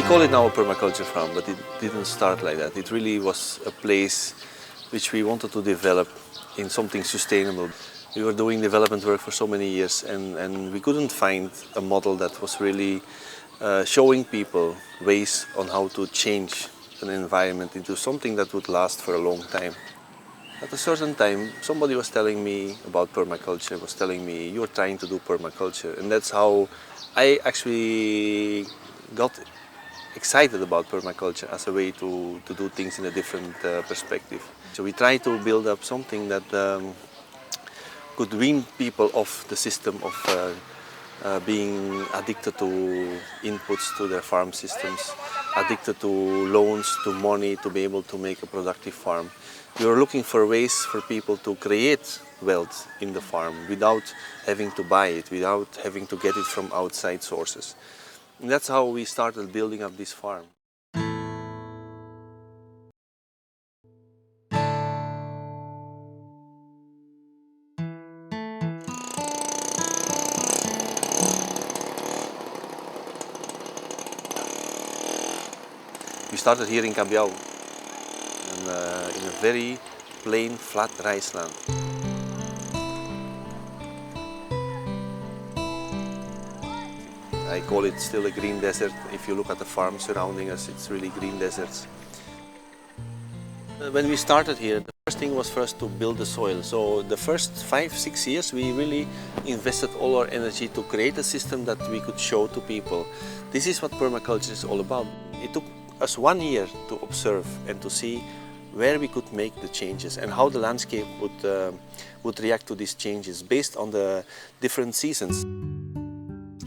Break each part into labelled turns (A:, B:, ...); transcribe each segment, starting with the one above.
A: call it now a permaculture farm, but it didn't start like that. It really was a place which we wanted to develop in something sustainable. We were doing development work for so many years and we couldn't find a model that was really showing people ways on how to change an environment into something that would last for a long time. At a certain time, somebody was telling me about permaculture, was telling me, you're trying to do permaculture. And that's how I actually got excited about permaculture as a way to do things in a different perspective. So we try to build up something that could wean people off the system of being addicted to inputs to their farm systems, addicted to loans, to money, to be able to make a productive farm. We were looking for ways for people to create wealth in the farm without having to buy it, without having to get it from outside sources. And that's how we started building up this farm. We started here in Cabiao, in a very plain, flat rice land. I call it still a green desert. If you look at the farm surrounding us, it's really green deserts. When we started here, the first thing was first to build the soil. So the first 5-6 years, we really invested all our energy to create a system that we could show to people. This is what permaculture is all about. It took us 1 year to observe and to see where we could make the changes and how the landscape would react to these changes based on the different seasons.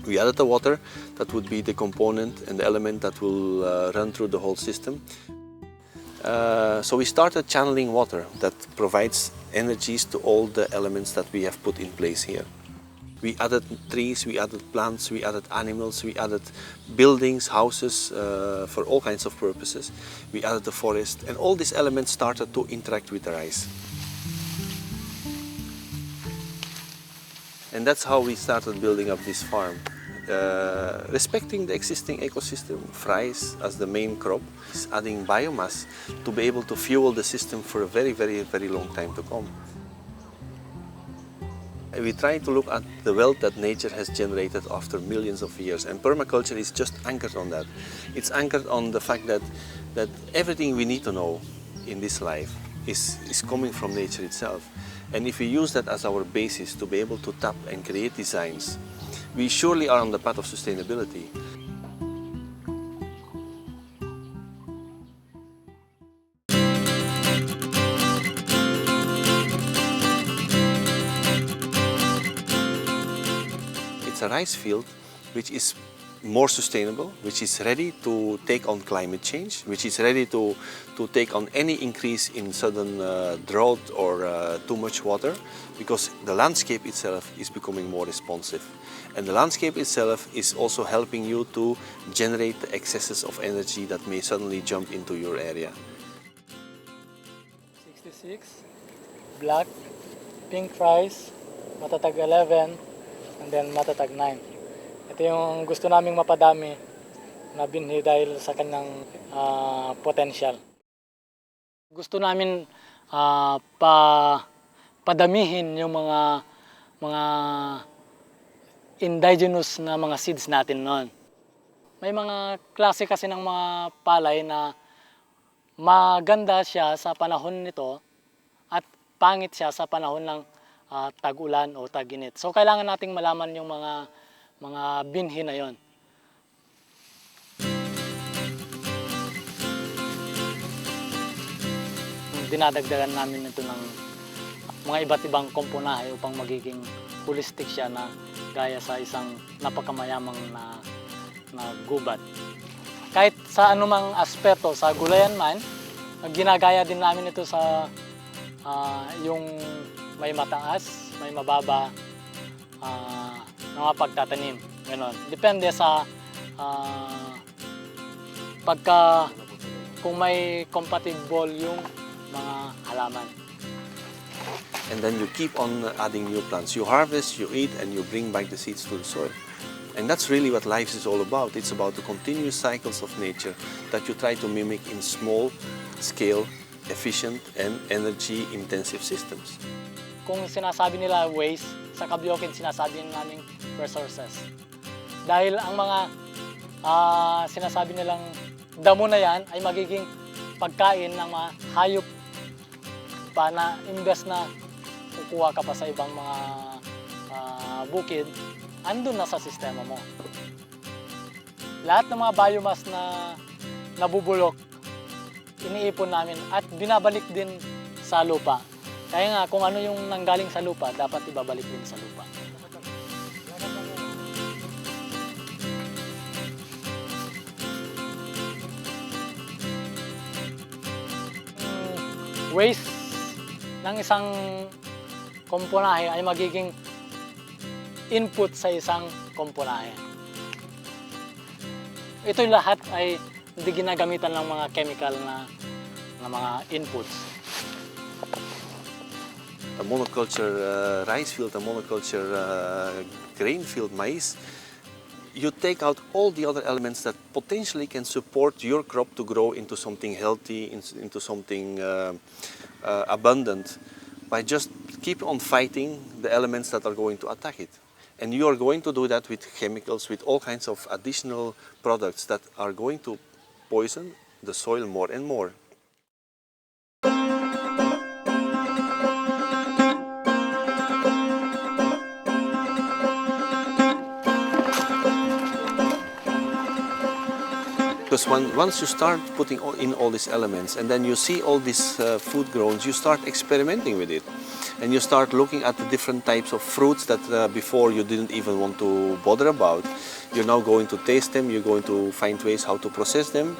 A: We added the water, that would be the component and the element that will run through the whole system. So we started channeling water that provides energies to all the elements that we have put in place here. We added trees, we added plants, we added animals, we added buildings, houses for all kinds of purposes. We added the forest, and all these elements started to interact with the rice. And that's how we started building up this farm. Respecting the existing ecosystem, rice as the main crop, is adding biomass to be able to fuel the system for a very, very, very long time to come. We try to look at the wealth that nature has generated after millions of years, and permaculture is just anchored on that. It's anchored on the fact that everything we need to know in this life is coming from nature itself. And if we use that as our basis to be able to tap and create designs, we surely are on the path of sustainability. It's a rice field which is more sustainable, which is ready to take on climate change, which is ready to take on any increase in sudden drought or too much water, because the landscape itself is becoming more responsive. And the landscape itself is also helping you to generate the excesses of energy that may suddenly jump into your area.
B: 66, black, pink rice, matatag 11, and then matatag 9. Ito yung gusto naming mapadami na binhi dahil sa kanyang potential. Gusto namin padamihin yung mga indigenous na mga seeds natin noon. May mga klase kasi ng mga palay na maganda siya sa panahon nito at pangit siya sa panahon ng tag-ulan o tag-init. So kailangan nating malaman yung mga binhi na yon. Dinadagdagan namin ito ng mga iba't ibang komponahe upang magiging holistic siya na gaya sa isang napakamayamang na gubat. Kahit sa anumang aspeto, sa gulayan man, ginagaya din namin ito sa yung may mataas, may mababa, mga pagtatanim. Ganon. Depende sa kung may compatible yung mga halaman.
A: And then you keep on adding new plants. You harvest, you eat, and you bring back the seeds to the soil. And that's really what life is all about. It's about the continuous cycles of nature that you try to mimic in small scale, efficient and energy-intensive systems.
B: Kung sinasabi nila waste, sa Cabiokid sinasabi namin resources. Dahil ang mga sinasabi nilang damo na yan ay magiging pagkain ng mga hayop pa na imbes na kukuha ka pa sa ibang mga bukid, andun na sa sistema mo. Lahat ng mga biomass na nabubulok, iniipon namin at binabalik din sa lupa. Kaya nga, kung ano yung nanggaling sa lupa, dapat ibabalik din sa lupa. Waste ng isang komponahe ay magiging input sa isang komponahe. Ito lahat ay hindi ginagamitan ng mga chemical na mga inputs.
A: A monoculture rice field, a monoculture grain field, maize, you take out all the other elements that potentially can support your crop to grow into something healthy, into something abundant, by just keep on fighting the elements that are going to attack it. And you are going to do that with chemicals, with all kinds of additional products that are going to poison the soil more and more. Because once you start putting in all these elements and then you see all these food grown, you start experimenting with it. And you start looking at the different types of fruits that before you didn't even want to bother about. You're now going to taste them, you're going to find ways how to process them.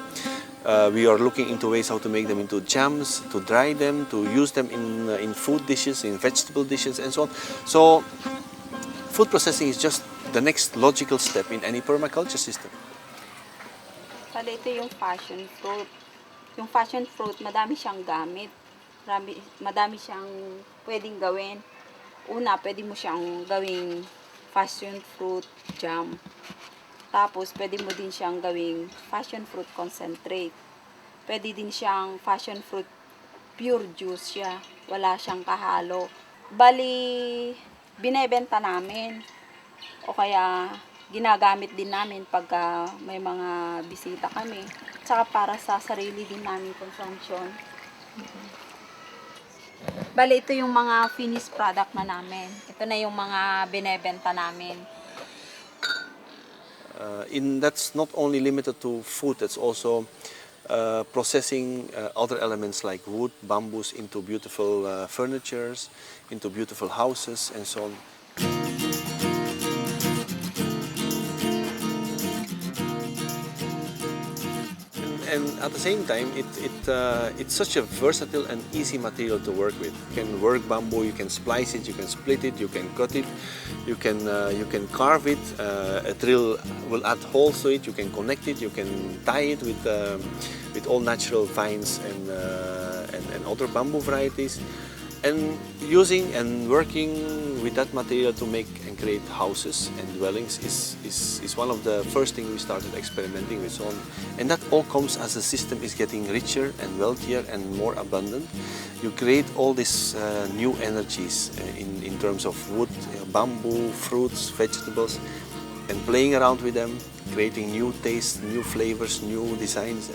A: We are looking into ways how to make them into jams, to dry them, to use them in food dishes, in vegetable dishes and so on. So food processing is just the next logical step in any permaculture system.
C: Bale, ito yung passion fruit. Yung passion fruit, madami siyang gamit. Madami siyang pwedeng gawin. Una, pwede mo siyang gawing passion fruit jam. Tapos, pwede mo din siyang gawing passion fruit concentrate. Pwede din siyang passion fruit pure juice siya. Wala siyang kahalo. Bali, binebenta namin. O kaya, ginagamit din namin pagka may mga bisita kami. Tsaka para sa sarili din namin consumption. Bali, ito yung mga finished product na namin. Ito na yung mga binebenta namin.
A: That's not only limited to food, it's also processing other elements like wood, bamboos into beautiful furnitures, into beautiful houses and so on. And at the same time, it's such a versatile and easy material to work with. You can work bamboo, you can splice it, you can split it, you can cut it, you can carve it. A drill will add holes to it. You can connect it, you can tie it with all natural vines and other bamboo varieties. And using and working with that material to make and create houses and dwellings is one of the first things we started experimenting with. And that all comes as the system is getting richer and wealthier and more abundant. You create all these new energies in terms of wood, bamboo, fruits, vegetables, and playing around with them, creating new tastes, new flavors, new designs.